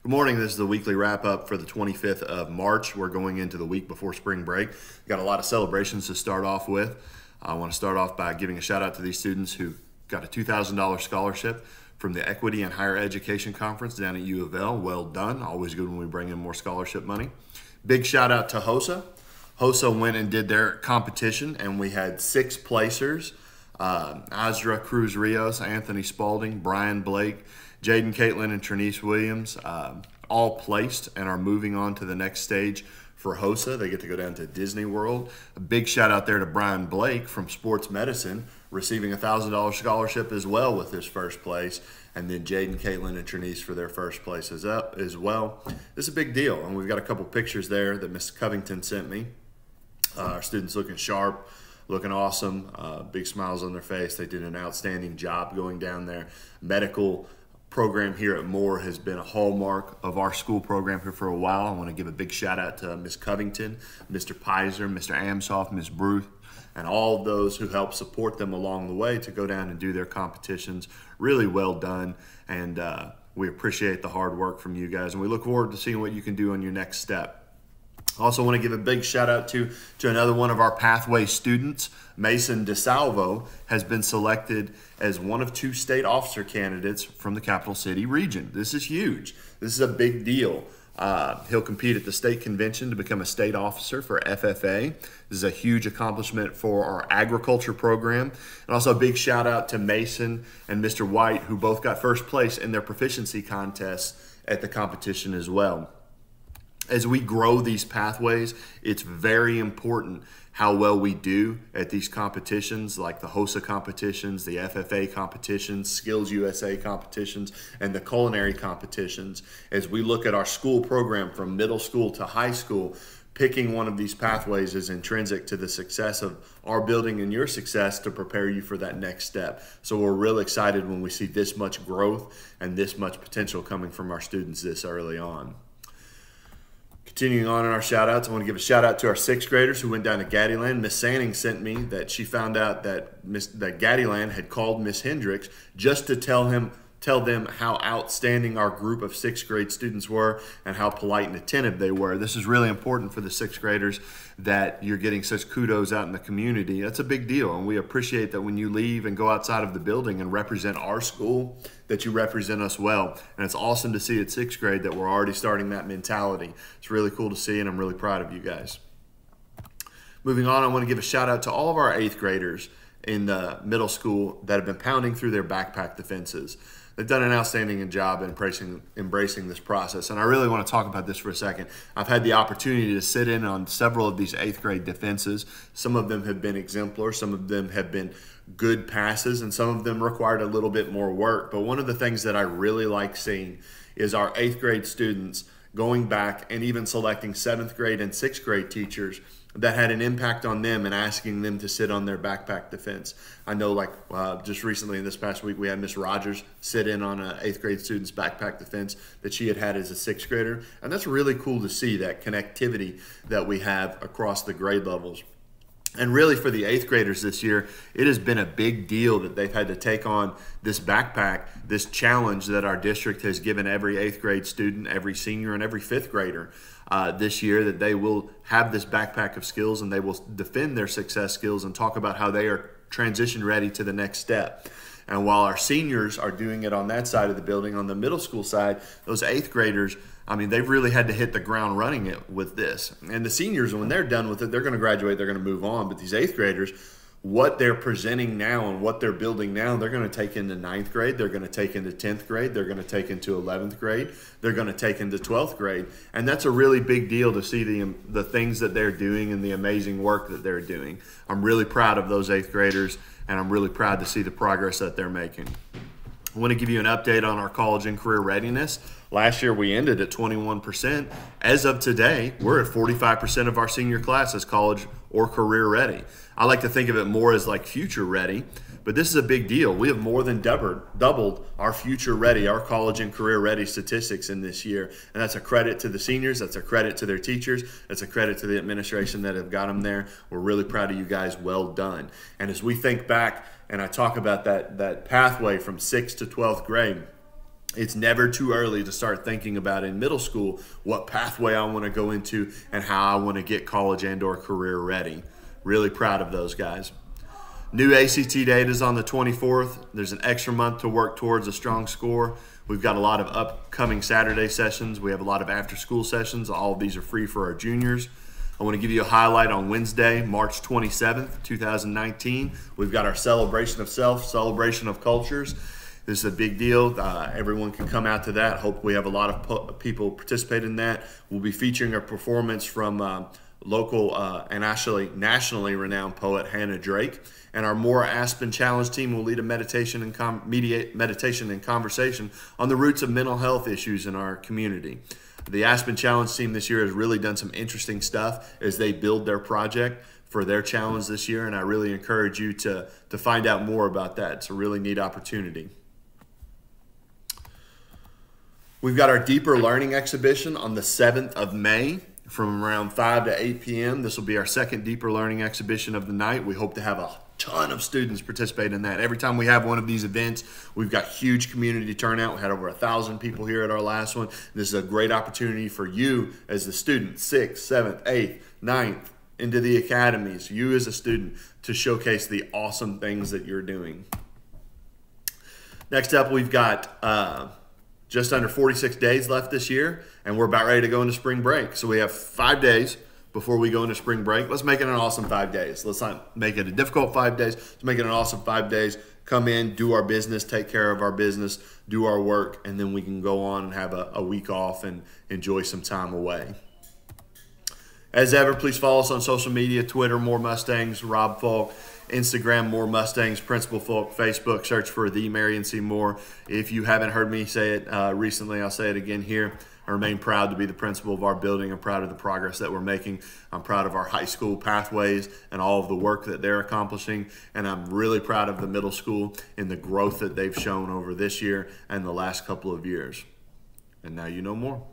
Good morning. This is the weekly wrap up for the 25th of March. We're going into the week before spring break. We've got a lot of celebrations to start off with. I want to start off by giving a shout out to these students who got a $2,000 scholarship from the Equity and Higher Education Conference down at U of L. Well done. Always good when we bring in more scholarship money. Big shout out to HOSA. HOSA went and did their competition, and we had 6 placers. Azra Cruz Rios, Anthony Spalding, Brian Blake, Jaden Caitlin, and Trinice Williams all placed and are moving on to the next stage for HOSA. They get to go down to Disney World. A big shout out there to Brian Blake from sports medicine, receiving a $1,000 scholarship as well with his first place. And then Jaden, Caitlin, and Trinice for their first places up as well. This is a big deal, and we've got a couple pictures there that Miss Covington sent me. Our students looking sharp, looking awesome, big smiles on their face. They did an outstanding job going down there. Medical program here at Moore has been a hallmark of our school program here for a while. I want to give a big shout out to Miss Covington, Mr. Pizer, Mr. Amsoff, Miss Bruce, and all of those who help support them along the way to go down and do their competitions. Really well done, and we appreciate the hard work from you guys, and we look forward to seeing what you can do on your next step. I also want to give a big shout out to another one of our Pathway students. Mason DeSalvo has been selected as one of 2 state officer candidates from the Capital City region. This is huge. This is a big deal. He'll compete at the state convention to become a state officer for FFA. This is a huge accomplishment for our agriculture program. And also a big shout out to Mason and Mr. White, who both got first place in their proficiency contests at the competition as well. As we grow these pathways, it's very important how well we do at these competitions, like the HOSA competitions, the FFA competitions, Skills USA competitions, and the culinary competitions. As we look at our school program from middle school to high school, picking one of these pathways is intrinsic to the success of our building and your success to prepare you for that next step. So we're real excited when we see this much growth and this much potential coming from our students this early on. Continuing on in our shout-outs, I want to give a shout-out to our 6th graders who went down to Gaddyland. Miss Sanning sent me that she found out that Gaddyland had called Miss Hendricks just to tell them how outstanding our group of 6th grade students were and how polite and attentive they were. This is really important for the 6th graders that you're getting such kudos out in the community. That's a big deal, and we appreciate that when you leave and go outside of the building and represent our school, that you represent us well. And it's awesome to see at 6th grade that we're already starting that mentality. It's really cool to see, and I'm really proud of you guys. Moving on, I want to give a shout out to all of our 8th graders in the middle school that have been pounding through their backpack defenses. They've done an outstanding job in embracing this process, and I really want to talk about this for a second. I've had the opportunity to sit in on several of these 8th grade defenses. Some of them have been exemplar, some of them have been good passes, and some of them required a little bit more work. But one of the things that I really like seeing is our 8th grade students going back and even selecting 7th grade and 6th grade teachers that had an impact on them and asking them to sit on their backpack defense. I know, like just recently in this past week, we had Miss Rogers sit in on an 8th grade student's backpack defense that she had as a 6th grader. And that's really cool to see, that connectivity that we have across the grade levels. And really for the 8th graders this year, it has been a big deal that they've had to take on this backpack, this challenge that our district has given every 8th grade student, every senior, and every 5th grader this year, that they will have this backpack of skills and they will defend their success skills and talk about how they are transition ready to the next step. And while our seniors are doing it on that side of the building, on the middle school side, those 8th graders, I mean, they've really had to hit the ground running it with this. And the seniors, when they're done with it, they're going to graduate, they're going to move on. But these 8th graders, what they're presenting now and what they're building now, they're going to take into 9th grade, they're going to take into 10th grade, they're going to take into 11th grade, they're going to take into 12th grade. And that's a really big deal to see the things that they're doing and the amazing work that they're doing. I'm really proud of those 8th graders, and I'm really proud to see the progress that they're making. I want to give you an update on our college and career readiness. Last year we ended at 21%. As of today, we're at 45% of our senior class as college or career ready. I like to think of it more as like future ready, but this is a big deal. We have more than doubled our future ready, our college and career ready statistics in this year. And that's a credit to the seniors, that's a credit to their teachers, that's a credit to the administration that have got them there. We're really proud of you guys. Well done. And as we think back and I talk about that pathway from 6th to 12th grade, It's never too early to start thinking about in middle school what pathway I want to go into and how I want to get college and/or career ready. Really proud of those guys. New ACT data is on the 24th. There's an extra month to work towards a strong score. We've got a lot of upcoming Saturday sessions. We have a lot of after-school sessions. All of these are free for our juniors. I want to give you a highlight on Wednesday, March 27th, 2019. We've got our Celebration of Self, Celebration of Cultures. This is a big deal. Everyone can come out to that. Hope we have a lot of people participate in that. We'll be featuring a performance from local and actually nationally renowned poet Hannah Drake. And our Moore Aspen Challenge team will lead a meditation and conversation on the roots of mental health issues in our community. The Aspen Challenge team this year has really done some interesting stuff as they build their project for their challenge this year, and I really encourage you to find out more about that. It's a really neat opportunity. We've got our Deeper Learning exhibition on the 7th of May from around 5 to 8 p.m. This will be our second Deeper Learning exhibition of the night. We hope to have a ton of students participate in that. Every time we have one of these events, we've got huge community turnout. We had over 1,000 people here at our last one. This is a great opportunity for you as the student, 6th, 7th, 8th, 9th, into the academies, you as a student, to showcase the awesome things that you're doing. Next up, we've got just under 46 days left this year, and we're about ready to go into spring break. So we have 5 days before we go into spring break. Let's make it an awesome 5 days. Let's not make it a difficult 5 days. Let's make it an awesome 5 days. Come in, do our business, take care of our business, do our work, and then we can go on and have a week off and enjoy some time away. As ever, please follow us on social media, Twitter, More Mustangs, Rob Falk, Instagram, More Mustangs, Principal Falk, Facebook, search for the Marion C Moore. If you haven't heard me say it recently, I'll say it again here. I remain proud to be the principal of our building. I'm proud of the progress that we're making. I'm proud of our high school pathways and all of the work that they're accomplishing. And I'm really proud of the middle school and the growth that they've shown over this year and the last couple of years. And now you know more.